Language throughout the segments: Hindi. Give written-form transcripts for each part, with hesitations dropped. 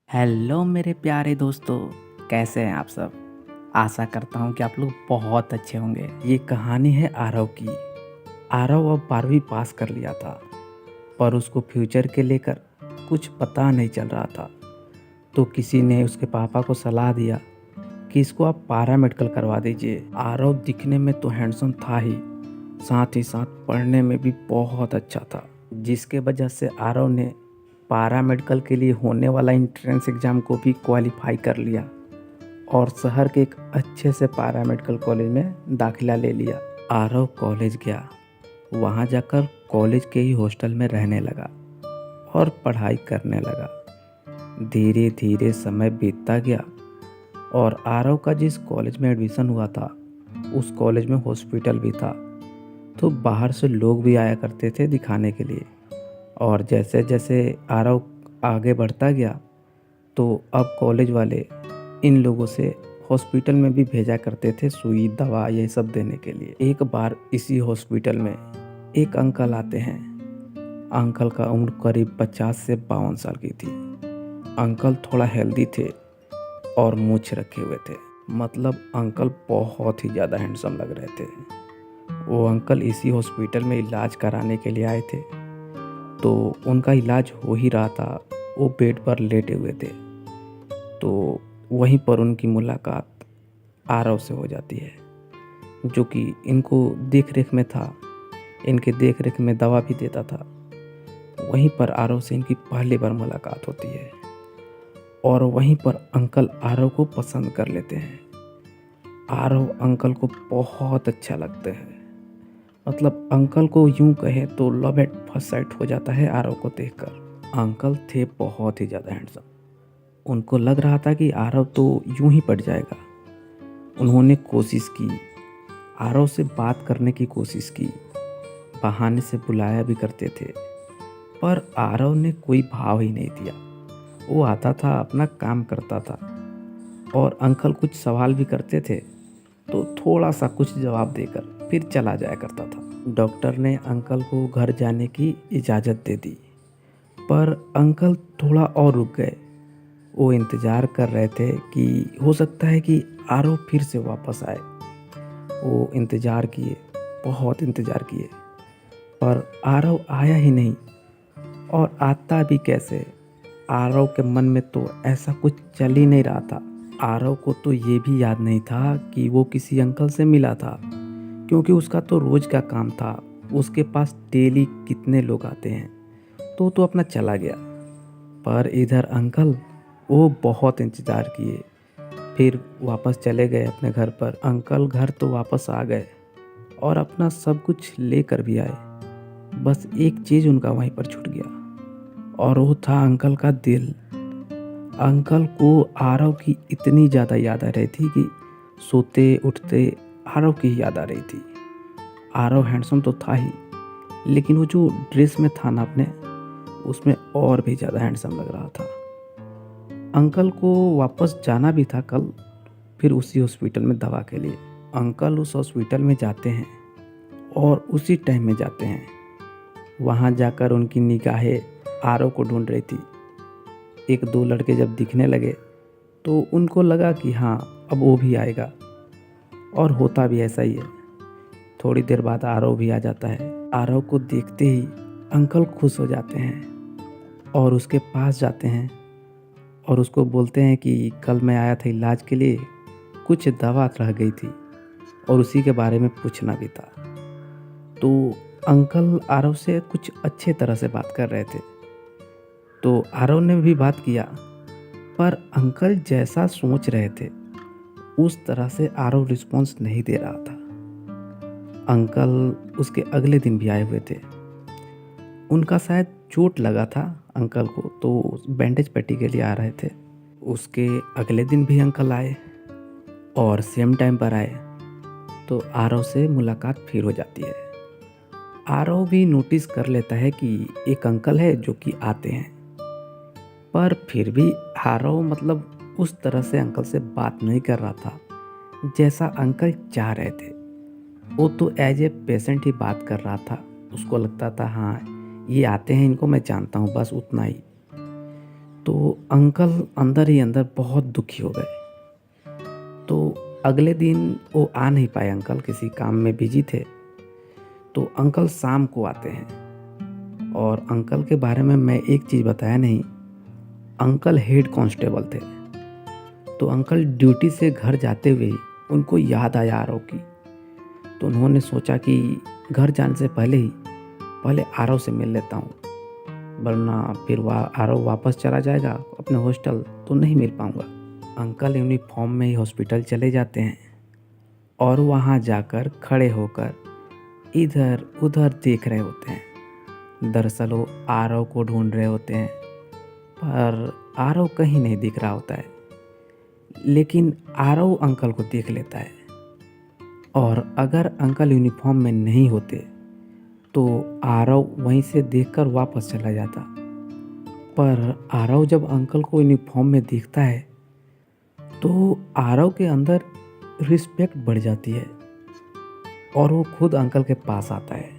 हेलो मेरे प्यारे दोस्तों, कैसे हैं आप सब। आशा करता हूँ कि आप लोग बहुत अच्छे होंगे। ये कहानी है आरव की। आरव अब 12वीं पास कर लिया था, पर उसको फ्यूचर के लेकर कुछ पता नहीं चल रहा था। तो किसी ने उसके पापा को सलाह दिया कि इसको आप पारा मेडिकल करवा दीजिए। आरव दिखने में तो हैंडसम था ही साथ पढ़ने में भी बहुत अच्छा था, जिसके वजह से आरव ने पारा मेडिकल के लिए होने वाला एंट्रेंस एग्ज़ाम को भी क्वालिफाई कर लिया और शहर के एक अच्छे से पारा मेडिकल कॉलेज में दाखिला ले लिया। आरव कॉलेज गया, वहाँ जाकर कॉलेज के ही हॉस्टल में रहने लगा और पढ़ाई करने लगा। धीरे धीरे समय बीतता गया और आरव का जिस कॉलेज में एडमिशन हुआ था उस कॉलेज में हॉस्पिटल भी था, तो बाहर से लोग भी आया करते थे दिखाने के लिए। और जैसे जैसे आरव आगे बढ़ता गया तो अब कॉलेज वाले इन लोगों से हॉस्पिटल में भी भेजा करते थे सुई दवा ये सब देने के लिए। एक बार इसी हॉस्पिटल में एक अंकल आते हैं। अंकल का उम्र करीब 50 से 52 साल की थी। अंकल थोड़ा हेल्दी थे और मूछ रखे हुए थे। मतलब अंकल बहुत ही ज़्यादा हैंडसम लग रहे थे। वो अंकल इसी हॉस्पिटल में इलाज कराने के लिए आए थे, तो उनका इलाज हो ही रहा था। वो बेड पर लेटे हुए थे, तो वहीं पर उनकी मुलाकात आरव से हो जाती है, जो कि इनको देख रेख में था, इनके देख रेख में दवा भी देता था। वहीं पर आरव से इनकी पहली बार मुलाकात होती है और वहीं पर अंकल आरव को पसंद कर लेते हैं। आरव अंकल को बहुत अच्छा लगता है। मतलब अंकल को यूं कहे तो लव एट फर्स्ट साइट हो जाता है आरव को देखकर। अंकल थे बहुत ही ज़्यादा हैंडसम। उनको लग रहा था कि आरव तो यूं ही पड़ जाएगा। उन्होंने कोशिश की, आरव से बात करने की कोशिश की, बहाने से बुलाया भी करते थे, पर आरव ने कोई भाव ही नहीं दिया। वो आता था, अपना काम करता था और अंकल कुछ सवाल भी करते थे तो थोड़ा सा कुछ जवाब देकर फिर चला जाया करता था। डॉक्टर ने अंकल को घर जाने की इजाज़त दे दी, पर अंकल थोड़ा और रुक गए। वो इंतज़ार कर रहे थे कि हो सकता है कि आरव फिर से वापस आए। वो इंतज़ार किए, बहुत इंतज़ार किए, पर आरव आया ही नहीं। और आता भी कैसे? आरव के मन में तो ऐसा कुछ चल ही नहीं रहा था। आरव को तो ये भी याद नहीं था कि वो किसी अंकल से मिला था, क्योंकि उसका तो रोज़ का काम था। उसके पास डेली कितने लोग आते हैं, तो अपना चला गया। पर इधर अंकल, वो बहुत इंतज़ार किए, फिर वापस चले गए अपने घर पर। अंकल घर तो वापस आ गए और अपना सब कुछ लेकर भी आए। बस एक चीज़ उनका वहीं पर छूट गया और वो था अंकल का दिल। अंकल को आरव की इतनी ज़्यादा याद आ रही थी कि सोते उठते आरव की ही याद आ रही थी। आरव हैंडसम तो था ही, लेकिन वो जो ड्रेस में था ना अपने, उसमें और भी ज़्यादा हैंडसम लग रहा था। अंकल को वापस जाना भी था कल, फिर उसी हॉस्पिटल में दवा के लिए। अंकल उस हॉस्पिटल में जाते हैं और उसी टाइम में जाते हैं। वहाँ जाकर उनकी निगाहें आरव को ढूंढ रही थी। एक दो लड़के जब दिखने लगे तो उनको लगा कि हाँ, अब वो भी आएगा, और होता भी ऐसा ही है। थोड़ी देर बाद आरव भी आ जाता है। आरव को देखते ही अंकल खुश हो जाते हैं और उसके पास जाते हैं और उसको बोलते हैं कि कल मैं आया था इलाज के लिए, कुछ दवा रह गई थी और उसी के बारे में पूछना भी था। तो अंकल आरव से कुछ अच्छे तरह से बात कर रहे थे, तो आरव ने भी बात किया, पर अंकल जैसा सोच रहे थे उस तरह से आरव रिस्पॉन्स नहीं दे रहा था। अंकल उसके अगले दिन भी आए हुए थे। उनका शायद चोट लगा था अंकल को, तो बैंडेज पट्टी के लिए आ रहे थे। उसके अगले दिन भी अंकल आए और सेम टाइम पर आए, तो आरव से मुलाकात फिर हो जाती है। आरव भी नोटिस कर लेता है कि एक अंकल है जो कि आते हैं, पर फिर भी आरव मतलब उस तरह से अंकल से बात नहीं कर रहा था जैसा अंकल चाह रहे थे। वो तो एज ए पेशेंट ही बात कर रहा था। उसको लगता था हाँ, ये आते हैं, इनको मैं जानता हूँ, बस उतना ही। तो अंकल अंदर ही अंदर बहुत दुखी हो गए। तो अगले दिन वो आ नहीं पाए, अंकल किसी काम में बिजी थे। तो अंकल शाम को आते हैं और अंकल के बारे में मैं एक चीज़ बताया नहीं, अंकल हेड कांस्टेबल थे। तो अंकल ड्यूटी से घर जाते हुए उनको याद आया आरव की। तो उन्होंने सोचा कि घर जाने से पहले आरव से मिल लेता हूँ, वरना फिर आरव वापस चला जाएगा अपने हॉस्टल तो नहीं मिल पाऊँगा। अंकल यूनिफॉर्म में ही हॉस्पिटल चले जाते हैं और वहाँ जाकर खड़े होकर इधर उधर देख रहे होते हैं। दरअसल वो आरव को ढूंढ रहे होते हैं, पर आरव कहीं नहीं दिख रहा होता है। लेकिन आरव अंकल को देख लेता है और अगर अंकल यूनिफॉर्म में नहीं होते तो आरव वहीं से देखकर वापस चला जाता। पर आरव जब अंकल को यूनिफॉर्म में देखता है तो आरव के अंदर रिस्पेक्ट बढ़ जाती है और वो खुद अंकल के पास आता है।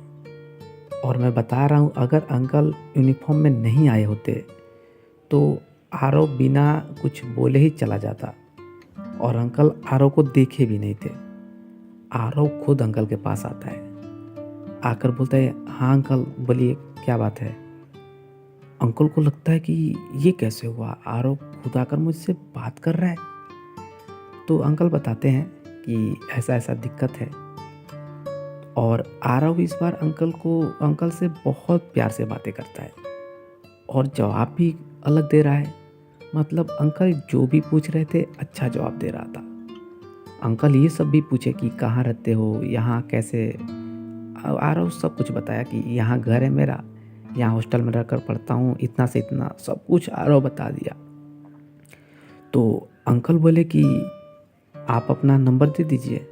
और मैं बता रहा हूँ, अगर अंकल यूनिफॉर्म में नहीं आए होते तो आरव बिना कुछ बोले ही चला जाता और अंकल आरव को देखे भी नहीं थे। आरव खुद अंकल के पास आता है, आकर बोलता है, हाँ अंकल बोलिए क्या बात है। अंकल को लगता है कि ये कैसे हुआ, आरव खुद आकर मुझसे बात कर रहा है। तो अंकल बताते हैं कि ऐसा ऐसा दिक्कत है। और आरव इस बार अंकल से बहुत प्यार से बातें करता है और जवाब भी अलग दे रहा है। मतलब अंकल जो भी पूछ रहे थे अच्छा जवाब दे रहा था। अंकल ये सब भी पूछे कि कहाँ रहते हो, यहाँ कैसे। आरव सब कुछ बताया कि यहाँ घर है मेरा, यहाँ हॉस्टल में रहकर पढ़ता हूँ, इतना से इतना सब कुछ आरव बता दिया। तो अंकल बोले कि आप अपना नंबर दे दीजिए।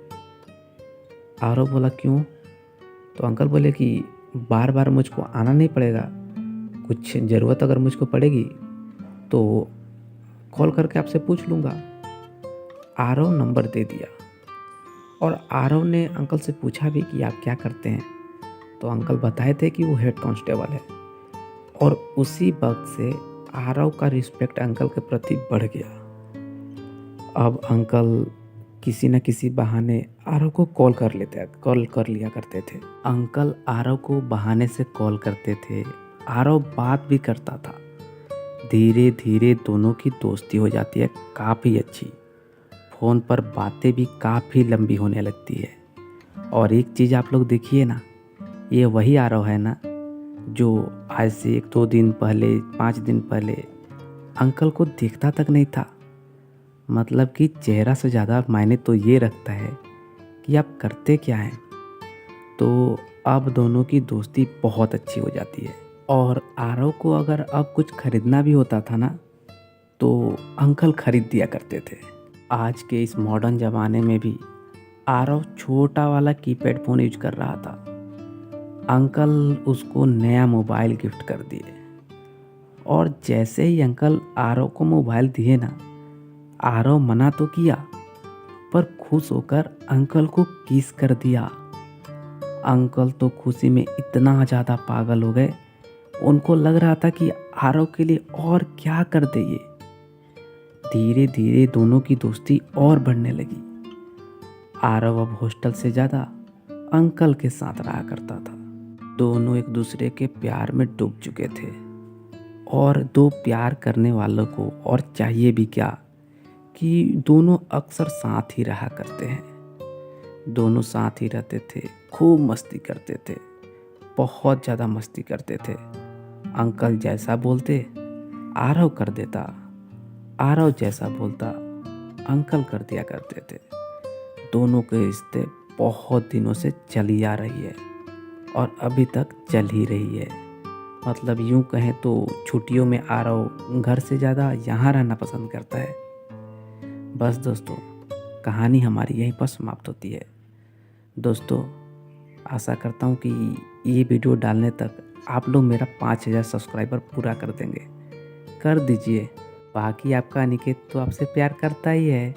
आरव बोला क्यों? तो अंकल बोले कि बार बार मुझको आना नहीं पड़ेगा, कुछ ज़रूरत अगर मुझको पड़ेगी तो कॉल करके आपसे पूछ लूँगा। आरव नंबर दे दिया और आरव ने अंकल से पूछा भी कि आप क्या करते हैं। तो अंकल बताए थे कि वो हेड कांस्टेबल है। और उसी वक्त से आरव का रिस्पेक्ट अंकल के प्रति बढ़ गया। अब अंकल किसी न किसी बहाने आरव को कॉल कर लिया करते थे। अंकल आरव को बहाने से कॉल करते थे, आरव बात भी करता था। धीरे धीरे दोनों की दोस्ती हो जाती है काफ़ी अच्छी। फ़ोन पर बातें भी काफ़ी लंबी होने लगती है। और एक चीज़ आप लोग देखिए ना, ये वही आरव है ना जो आज से 1-2 दिन पहले 5 दिन पहले अंकल को देखता तक नहीं था। मतलब कि चेहरा से ज़्यादा मायने तो ये रखता है कि आप करते क्या हैं। तो अब दोनों की दोस्ती बहुत अच्छी हो जाती है। और आरव को अगर अब कुछ खरीदना भी होता था ना तो अंकल खरीद दिया करते थे। आज के इस मॉडर्न ज़माने में भी आरव छोटा वाला कीपैड फ़ोन यूज कर रहा था। अंकल उसको नया मोबाइल गिफ्ट कर दिए और जैसे ही अंकल आरव को मोबाइल दिए ना, आरव मना तो किया पर खुश होकर अंकल को किस कर दिया। अंकल तो खुशी में इतना ज़्यादा पागल हो गए, उनको लग रहा था कि आरव के लिए और क्या कर दे ये। धीरे धीरे दोनों की दोस्ती और बढ़ने लगी। आरव अब हॉस्टल से ज़्यादा अंकल के साथ रहा करता था। दोनों एक दूसरे के प्यार में डूब चुके थे और दो प्यार करने वालों को और चाहिए भी क्या कि दोनों अक्सर साथ ही रहा करते हैं। दोनों साथ ही रहते थे, खूब मस्ती करते थे, बहुत ज़्यादा मस्ती करते थे। अंकल जैसा बोलते आरव कर देता, आरव जैसा बोलता अंकल कर दिया करते थे। दोनों के रिश्ते बहुत दिनों से चली आ रही है और अभी तक चल ही रही है। मतलब यूँ कहें तो छुट्टियों में आरव घर से ज़्यादा यहाँ रहना पसंद करता है। बस दोस्तों, कहानी हमारी यहीं पर समाप्त होती है। दोस्तों, आशा करता हूँ कि ये वीडियो डालने तक आप लोग मेरा 5000 सब्सक्राइबर पूरा कर देंगे। कर दीजिए, बाकी आपका अनिकेत तो आपसे प्यार करता ही है।